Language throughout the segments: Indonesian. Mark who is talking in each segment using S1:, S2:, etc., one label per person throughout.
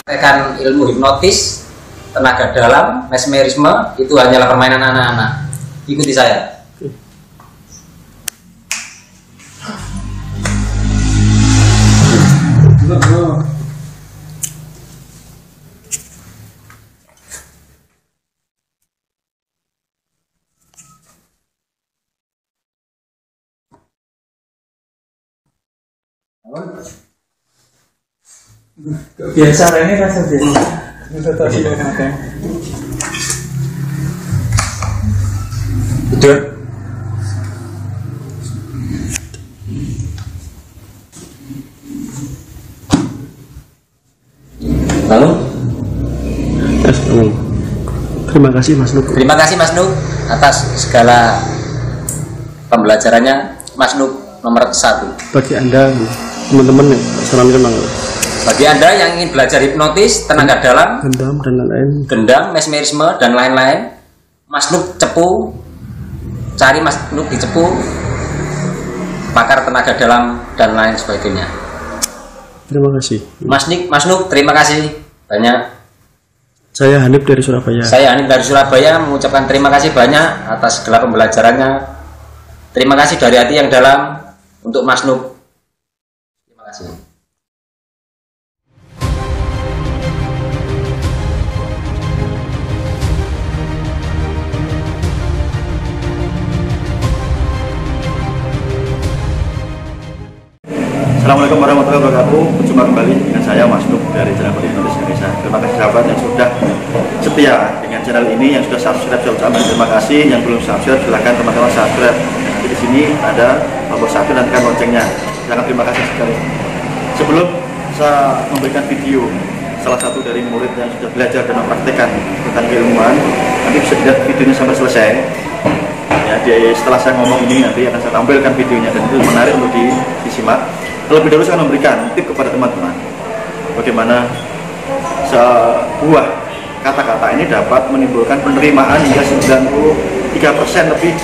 S1: Tekan ilmu hipnotis, tenaga dalam, mesmerisme itu hanyalah permainan anak-anak. Ikuti saya.
S2: Biasa ini rasa biasa.
S1: Betul. Lalu?
S2: Terima kasih Mas Nuk.
S1: Terima kasih Mas Nuk atas segala pembelajarannya. Mas Nuk nomor 1.
S2: Bagi Anda teman-teman yang salam kenal.
S1: Bagi Anda yang ingin belajar hipnotis, tenaga dalam,
S2: Gendam dan lain-lain.
S1: gendam, mesmerisme dan lain-lain, Mas Nuk Cepu, cari Mas Nuk di Cepu, pakar tenaga dalam dan lain sebagainya.
S2: Terima kasih.
S1: Mas Nuk, terima kasih banyak.
S2: Saya Hanif dari Surabaya.
S1: Saya Hanif dari Surabaya mengucapkan terima kasih banyak atas segala pembelajarannya. Terima kasih dari hati yang dalam untuk Mas Nuk. Terima kasih.
S3: Assalamualaikum warahmatullahi wabarakatuh. Berjumpa kembali dengan saya Mas Nuk dari channel Hipnotis Indonesia. Terima kasih sahabat yang sudah setia dengan channel ini, yang sudah subscribe terima kasih, yang belum subscribe silahkan teman-teman subscribe. Di sini ada tombol subscribe dan tekan loncengnya. Sangat terima kasih sekali. Sebelum saya memberikan video salah satu dari murid yang sudah belajar dan mempraktekkan tentang keilmuan, nanti bisa dilihat videonya sampai selesai. Ya, setelah saya ngomong ini nanti akan saya tampilkan videonya dan itu menarik untuk disimak. Terlebih dahulu saya akan memberikan tip kepada teman-teman bagaimana sebuah kata-kata ini dapat menimbulkan penerimaan hingga 93% lebih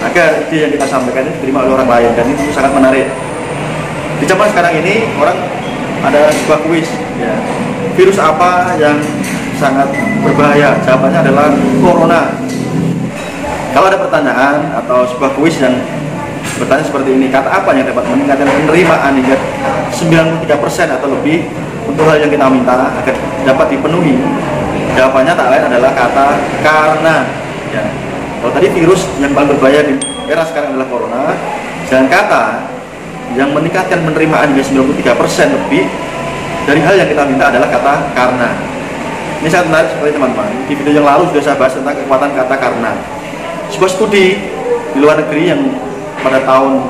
S3: agar ide yang kita sampaikan ini diterima oleh orang lain, dan itu sangat menarik. Di zaman sekarang ini orang ada sebuah kuis, ya, virus apa yang sangat berbahaya? Jawabannya adalah corona. Kalau ada pertanyaan atau sebuah kuis yang bertanya seperti ini, kata apa yang dapat meningkatkan penerimaan hingga 93% atau lebih untuk hal yang kita minta agar dapat dipenuhi? Jawabannya tak lain adalah kata karena. Ya. Kalau tadi virus yang paling berbahaya di era sekarang adalah corona, dan kata yang meningkatkan penerimaan hingga 93% lebih dari hal yang kita minta adalah kata karena. Ini sangat menarik sekali teman-teman. Di video yang lalu sudah saya bahas tentang kekuatan kata karena. Sebuah studi di luar negeri yang pada tahun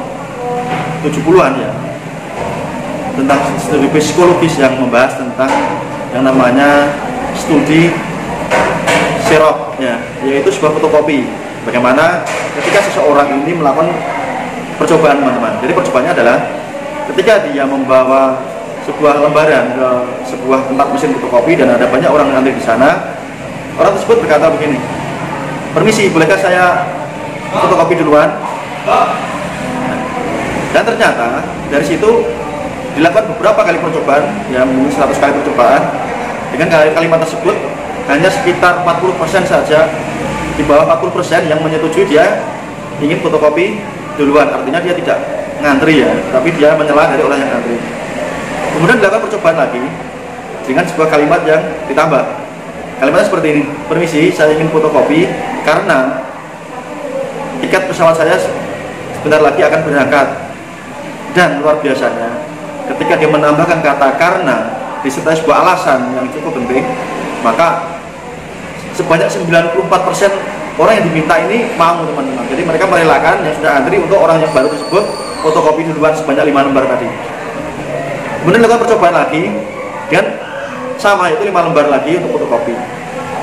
S3: 70-an ya, tentang studi psikologis yang membahas tentang yang namanya studi serok, ya, yaitu sebuah fotokopi. Bagaimana ketika seseorang ini melakukan percobaan, teman-teman. Jadi percobaannya adalah ketika dia membawa sebuah lembaran ke sebuah tempat mesin fotokopi dan ada banyak orang yang antri di sana, orang tersebut berkata begini, "Permisi, bolehkah saya fotokopi duluan?" Dan ternyata dari situ dilakukan beberapa kali percobaan, ya mungkin 100 kali percobaan. Dengan kalimat tersebut hanya sekitar 40% saja, di bawah 40% yang menyetujui dia ingin fotokopi duluan. Artinya dia tidak ngantri, ya, tapi dia menyelah dari orang yang ngantri. Kemudian dilakukan percobaan lagi dengan sebuah kalimat yang ditambah. Kalimatnya seperti ini, "Permisi, saya ingin fotokopi karena tiket pesawat saya sebentar lagi akan berangkat." Dan luar biasanya, ketika dia menambahkan kata karena disertai sebuah alasan yang cukup penting, maka sebanyak 94% orang yang diminta ini mau, teman-teman. Jadi mereka merelakan yang sudah antri untuk orang yang baru tersebut fotokopi duluan sebanyak 5 lembar tadi. Kemudian lakukan percobaan lagi dan sama, itu 5 lembar lagi untuk fotokopi.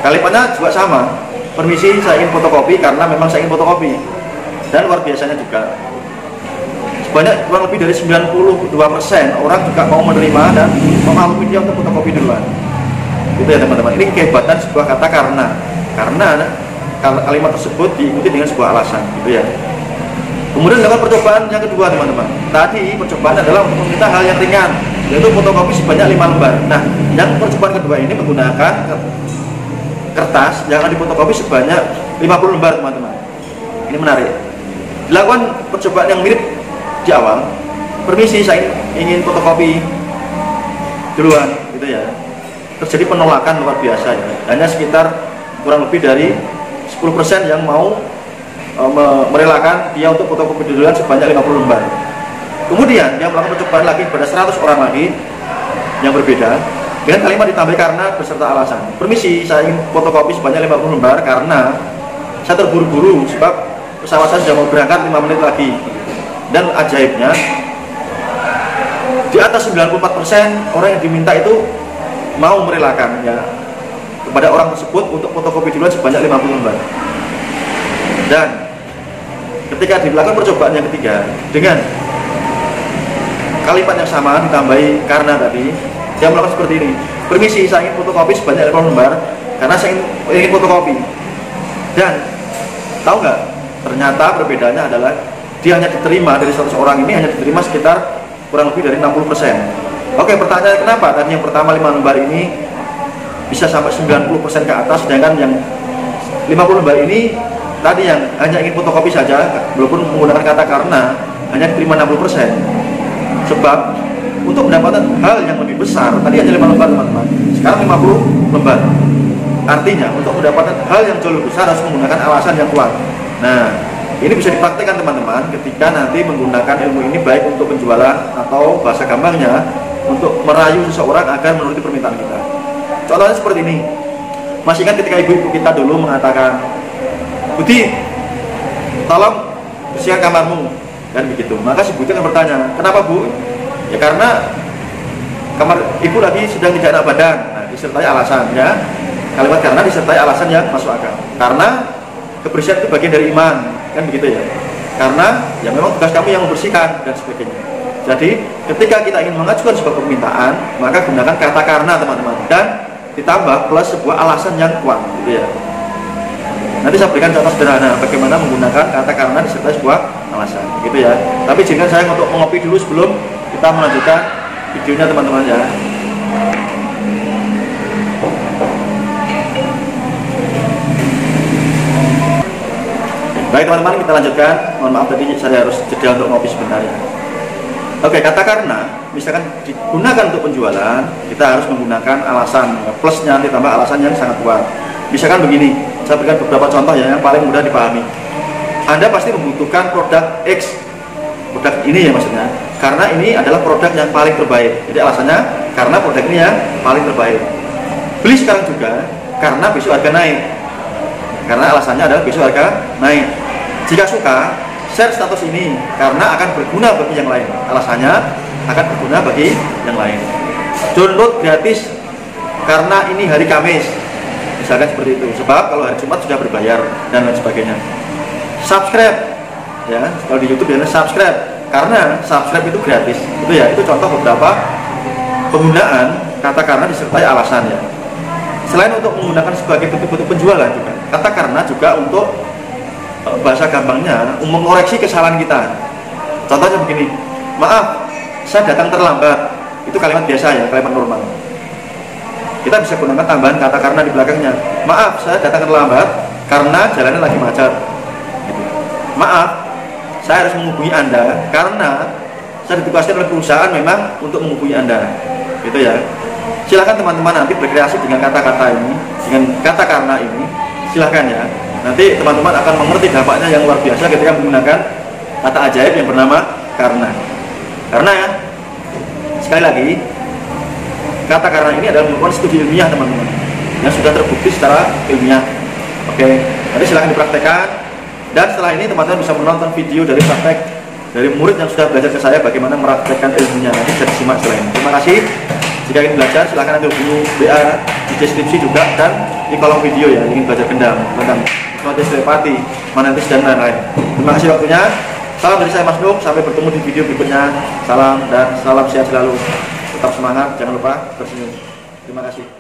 S3: Kalimatnya juga sama, "Permisi, saya ingin fotokopi karena memang saya ingin fotokopi." Dan luar biasanya juga, sebanyak kurang lebih dari 92% orang juga mau menerima dan memaklumi dia untuk fotokopi duluan. Itu ya teman-teman, ini kehebatan sebuah kata karena kalimat tersebut diikuti dengan sebuah alasan, gitu ya. Kemudian dilakukan percobaan yang kedua, teman-teman. Tadi percobaan adalah untuk meminta hal yang ringan, yaitu fotokopi sebanyak 5 lembar. Nah, yang percobaan kedua ini menggunakan kertas yang akan difotokopi sebanyak 50 lembar, teman-teman. Ini menarik. Dilakukan percobaan yang mirip di awal. Permisi, saya ingin fotokopi duluan, gitu ya. Terjadi penolakan luar biasa ya. Hanya sekitar kurang lebih dari 10% yang mau merelakan dia untuk fotokopi duluan sebanyak 50 lembar. Kemudian dia melakukan percobaan lagi pada 100 orang lagi yang berbeda dengan kalimat ditambah karena beserta alasan. Permisi, saya ingin fotokopi sebanyak 50 lembar karena saya terburu-buru sebab pesawat saya sudah mau berangkat 5 menit lagi. Dan ajaibnya di atas 94% orang yang diminta itu mau merelakan ya kepada orang tersebut untuk fotokopi duluan sebanyak 50 lembar. Dan ketika dilakukan percobaan yang ketiga dengan kalimat yang sama ditambahi karena tadi, dia melakukan seperti ini. Permisi, saya ingin fotokopi sebanyak 50 lembar karena saya ingin fotokopi. Dan tahu nggak? Ternyata perbedaannya adalah dia hanya diterima dari 100 orang ini hanya diterima sekitar kurang lebih dari 60%. Oke, pertanyaan kenapa? Tadi yang pertama 5 lembar ini bisa sampai 90% ke atas, sedangkan yang 50 lembar ini tadi yang hanya ingin fotokopi saja, walaupun menggunakan kata karena, hanya diterima 60%. Sebab untuk mendapatkan hal yang lebih besar, tadi hanya 5 lembar, teman-teman. Sekarang 50 lembar. Artinya untuk mendapatkan hal yang jauh lebih besar harus menggunakan alasan yang kuat. Nah, ini bisa dipraktikkan teman-teman ketika nanti menggunakan ilmu ini baik untuk penjualan atau bahasa gampangnya untuk merayu seseorang agar menuruti permintaan kita. Contohnya seperti ini. Masih kan ketika ibu-ibu kita dulu mengatakan, Budi, tolong bersihkan kamarmu, kan begitu. Maka si Budi akan bertanya, kenapa Bu? Ya karena kamar ibu lagi sedang tidak enak badan. Nah, disertai alasan ya. Kalimat karena disertai alasan yang masuk akal. Karena kebersihan itu bagian dari iman, kan begitu ya. Karena ya memang tugas kamu yang membersihkan dan sebagainya. Jadi ketika kita ingin mengajukan sebuah permintaan, maka gunakan kata karena, teman-teman, dan ditambah plus sebuah alasan yang kuat, gitu ya. Nanti saya berikan contoh sederhana bagaimana menggunakan kata karena disertai sebuah alasan, gitu ya. Tapi izinkan saya untuk mengopi dulu sebelum kita melanjutkan videonya, teman-teman ya. Baik teman-teman, kita lanjutkan. Mohon maaf tadi saya harus jeda untuk ngopi sebentar ya. Oke, kata karena misalkan digunakan untuk penjualan, kita harus menggunakan alasan plusnya ditambah alasan yang sangat kuat. Misalkan begini, saya berikan beberapa contoh ya yang paling mudah dipahami. Anda pasti membutuhkan produk X, produk ini ya maksudnya, karena ini adalah produk yang paling terbaik. Jadi alasannya karena produk ini yang paling terbaik. Beli sekarang juga karena besok harga naik. Karena alasannya adalah besok harga naik. Jika suka, share status ini karena akan berguna bagi yang lain. Alasannya akan berguna bagi yang lain. Download gratis karena ini hari Kamis. Misalkan seperti itu. Sebab kalau hari Jumat sudah berbayar dan lain sebagainya. Subscribe ya, kalau di YouTube biasanya subscribe karena subscribe itu gratis. Itu ya, itu contoh beberapa penggunaan kata karena disertai alasan ya. Selain untuk menggunakan sebagai bentuk-bentuk penjualan juga, kata karena juga untuk bahasa gampangnya mengoreksi kesalahan kita. Contohnya begini, maaf, saya datang terlambat. Itu kalimat biasa ya, kalimat normal. Kita bisa gunakan tambahan kata karena di belakangnya. Maaf, saya datang terlambat karena jalannya lagi macet. Maaf, saya harus menghubungi Anda karena saya ditugaskan oleh perusahaan memang untuk menghubungi Anda. Gitu ya. Silahkan teman-teman nanti berkreasi dengan kata-kata ini, dengan kata karena ini, silahkan ya. Nanti teman-teman akan mengerti dampaknya yang luar biasa ketika menggunakan kata ajaib yang bernama karena. Karena ya, sekali lagi, kata karena ini adalah merupakan studi ilmiah, teman-teman, yang sudah terbukti secara ilmiah. Oke, nanti silahkan dipraktekkan. Dan setelah ini teman-teman bisa menonton video dari praktek dari murid yang sudah belajar ke saya bagaimana mempraktekkan ilmunya. Nanti bisa disimak setelah ini. Terima kasih. Jika ingin belajar, silahkan nanti hubungi BA di deskripsi juga dan di kolom video ya. Ingin belajar gendam, tentang hipnotis telepati, magnetis dan lain-lain. Terima kasih waktunya. Salam dari saya Mas Nuk. Sampai bertemu di video berikutnya. Salam dan salam sehat selalu. Tetap semangat. Jangan lupa tersenyum. Terima kasih.